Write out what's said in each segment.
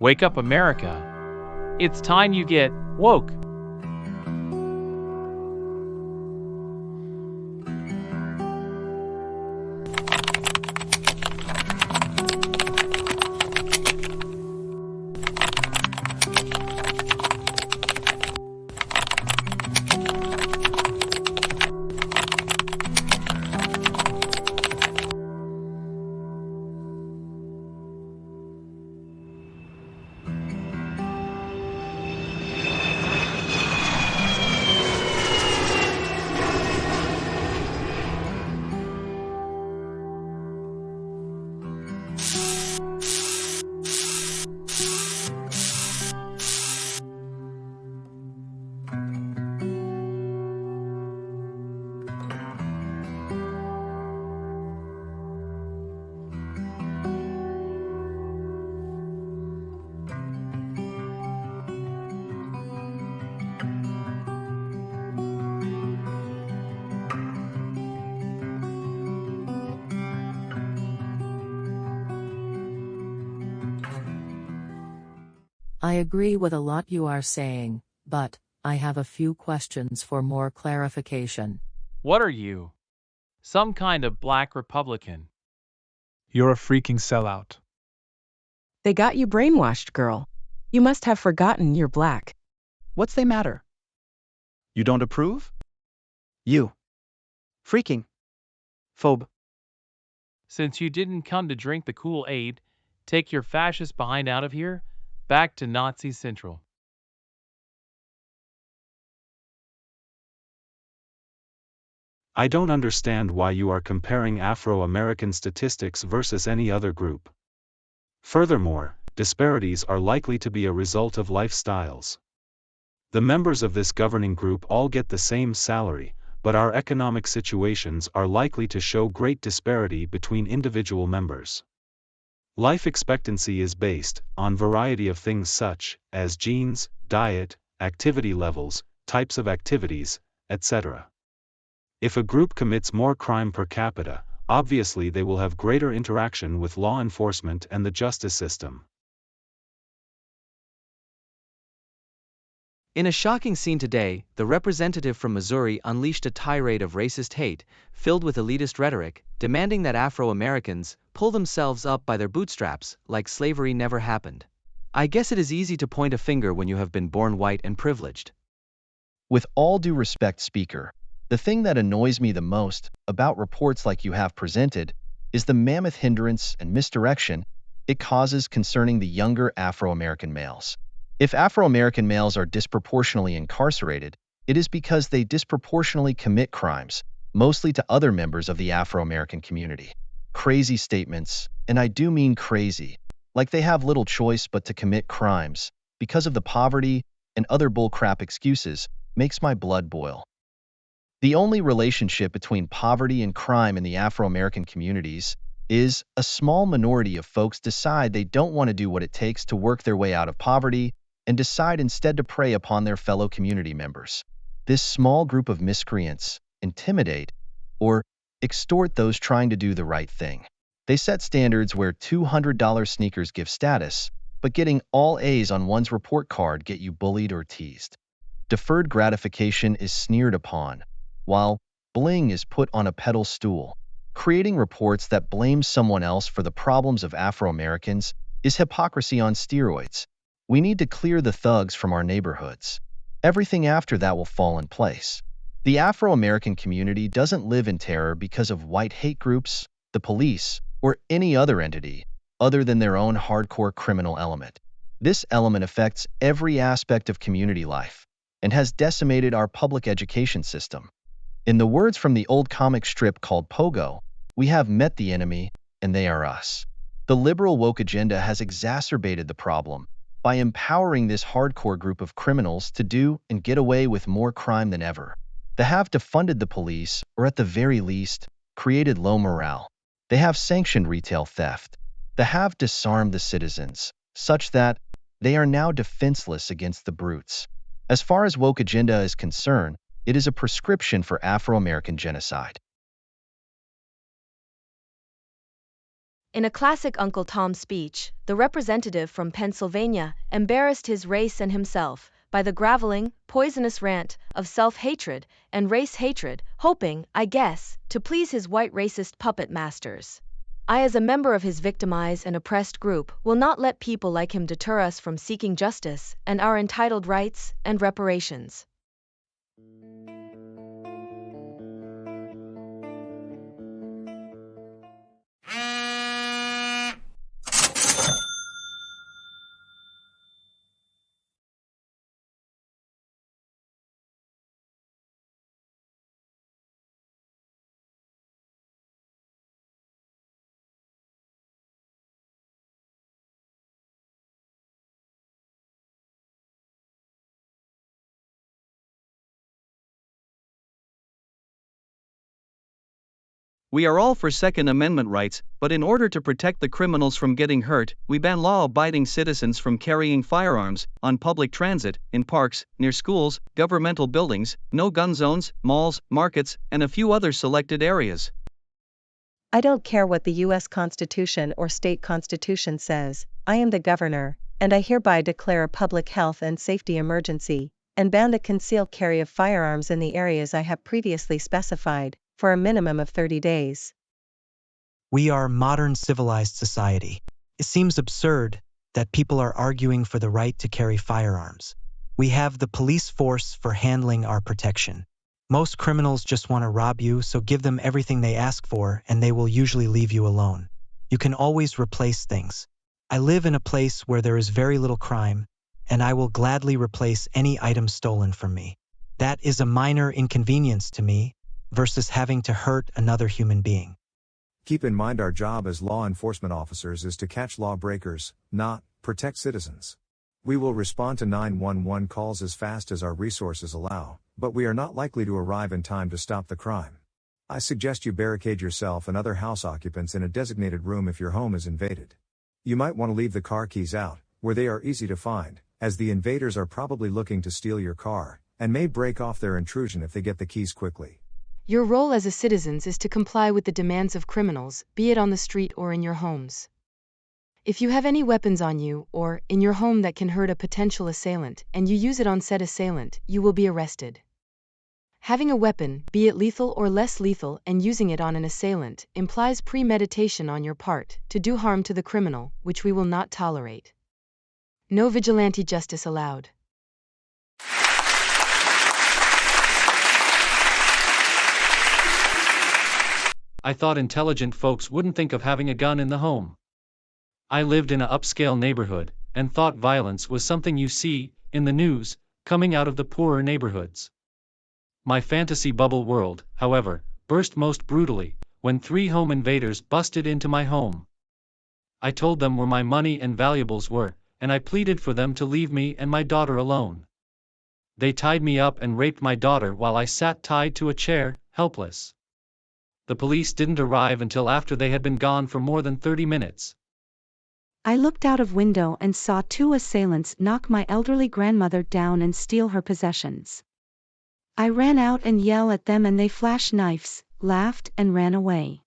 Wake up, America. It's time you get woke. I agree with a lot you are saying, but I have a few questions for more clarification. What are you? Some kind of black Republican? You're a freaking sellout. They got you brainwashed, girl. You must have forgotten you're black. What's they matter? You don't approve? You. Freaking. Phobe. Since you didn't come to drink the Kool-Aid, take your fascist behind out of here, back to Nazi Central. I don't understand why you are comparing Afro-American statistics versus any other group. Furthermore, disparities are likely to be a result of lifestyles. The members of this governing group all get the same salary, but our economic situations are likely to show great disparity between individual members. Life expectancy is based on variety of things such as genes, diet, activity levels, types of activities, etc. If a group commits more crime per capita, obviously they will have greater interaction with law enforcement and the justice system. In a shocking scene today, the representative from Missouri unleashed a tirade of racist hate, filled with elitist rhetoric, demanding that Afro-Americans pull themselves up by their bootstraps, like slavery never happened. I guess it is easy to point a finger when you have been born white and privileged. With all due respect, Speaker, the thing that annoys me the most about reports like you have presented is the mammoth hindrance and misdirection it causes concerning the younger Afro-American males. If Afro-American males are disproportionately incarcerated, it is because they disproportionately commit crimes, mostly to other members of the Afro-American community. Crazy statements, and I do mean crazy, like they have little choice but to commit crimes because of the poverty and other bullcrap excuses, makes my blood boil. The only relationship between poverty and crime in the Afro-American communities is a small minority of folks decide they don't want to do what it takes to work their way out of poverty and decide instead to prey upon their fellow community members. This small group of miscreants intimidate or extort those trying to do the right thing. They set standards where $200 sneakers give status, but getting all A's on one's report card get you bullied or teased. Deferred gratification is sneered upon, while bling is put on a pedal stool. Creating reports that blame someone else for the problems of Afro-Americans is hypocrisy on steroids. We need to clear the thugs from our neighborhoods. Everything after that will fall in place. The Afro-American community doesn't live in terror because of white hate groups, the police, or any other entity other than their own hardcore criminal element. This element affects every aspect of community life and has decimated our public education system. In the words from the old comic strip called Pogo, we have met the enemy, and they are us. The liberal woke agenda has exacerbated the problem by empowering this hardcore group of criminals to do and get away with more crime than ever. They have defunded the police, or at the very least, created low morale. They have sanctioned retail theft. They have disarmed the citizens, such that they are now defenseless against the brutes. As far as woke agenda is concerned, it is a prescription for Afro-American genocide. In a classic Uncle Tom speech, the representative from Pennsylvania embarrassed his race and himself by the graveling, poisonous rant of self-hatred and race hatred, hoping, I guess, to please his white racist puppet masters. I, as a member of his victimized and oppressed group, will not let people like him deter us from seeking justice and our entitled rights and reparations. We are all for Second Amendment rights, but in order to protect the criminals from getting hurt, we ban law-abiding citizens from carrying firearms on public transit, in parks, near schools, governmental buildings, no-gun zones, malls, markets, and a few other selected areas. I don't care what the U.S. Constitution or state constitution says. I am the governor, and I hereby declare a public health and safety emergency, and ban the concealed carry of firearms in the areas I have previously specified, for a minimum of 30 days. We are modern civilized society. It seems absurd that people are arguing for the right to carry firearms. We have the police force for handling our protection. Most criminals just want to rob you, so give them everything they ask for and they will usually leave you alone. You can always replace things. I live in a place where there is very little crime, and I will gladly replace any item stolen from me. That is a minor inconvenience to me, versus having to hurt another human being. Keep in mind our job as law enforcement officers is to catch lawbreakers, not protect citizens. We will respond to 911 calls as fast as our resources allow, but we are not likely to arrive in time to stop the crime. I suggest you barricade yourself and other house occupants in a designated room if your home is invaded. You might want to leave the car keys out, where they are easy to find, as the invaders are probably looking to steal your car, and may break off their intrusion if they get the keys quickly. Your role as a citizen is to comply with the demands of criminals, be it on the street or in your homes. If you have any weapons on you or in your home that can hurt a potential assailant and you use it on said assailant, you will be arrested. Having a weapon, be it lethal or less lethal, and using it on an assailant implies premeditation on your part to do harm to the criminal, which we will not tolerate. No vigilante justice allowed. I thought intelligent folks wouldn't think of having a gun in the home. I lived in an upscale neighborhood, and thought violence was something you see, in the news, coming out of the poorer neighborhoods. My fantasy bubble world, however, burst most brutally, when 3 home invaders busted into my home. I told them where my money and valuables were, and I pleaded for them to leave me and my daughter alone. They tied me up and raped my daughter while I sat tied to a chair, helpless. The police didn't arrive until after they had been gone for more than 30 minutes. I looked out of window and saw 2 assailants knock my elderly grandmother down and steal her possessions. I ran out and yelled at them and they flashed knives, laughed and ran away.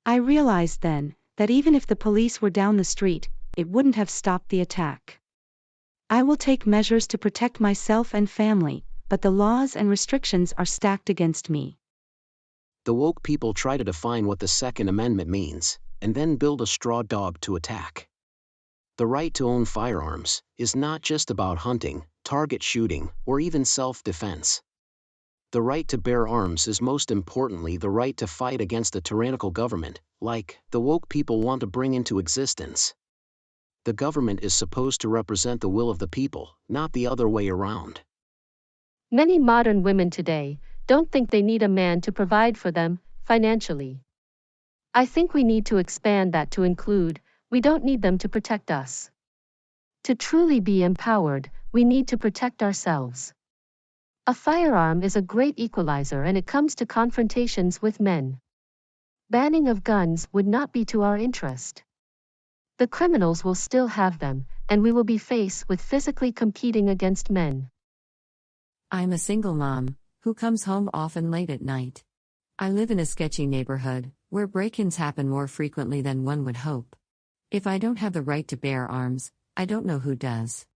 I realized then that even if the police were down the street, it wouldn't have stopped the attack. I will take measures to protect myself and family, but the laws and restrictions are stacked against me. The woke people try to define what the Second Amendment means, and then build a straw dog to attack. The right to own firearms is not just about hunting, target shooting, or even self-defense. The right to bear arms is most importantly the right to fight against a tyrannical government, like the woke people want to bring into existence. The government is supposed to represent the will of the people, not the other way around. Many modern women today don't think they need a man to provide for them, financially. I think we need to expand that to include, we don't need them to protect us. To truly be empowered, we need to protect ourselves. A firearm is a great equalizer when it comes to confrontations with men. Banning of guns would not be to our interest. The criminals will still have them, and we will be faced with physically competing against men. I'm a single mom who comes home often late at night. I live in a sketchy neighborhood where break-ins happen more frequently than one would hope. If I don't have the right to bear arms, I don't know who does.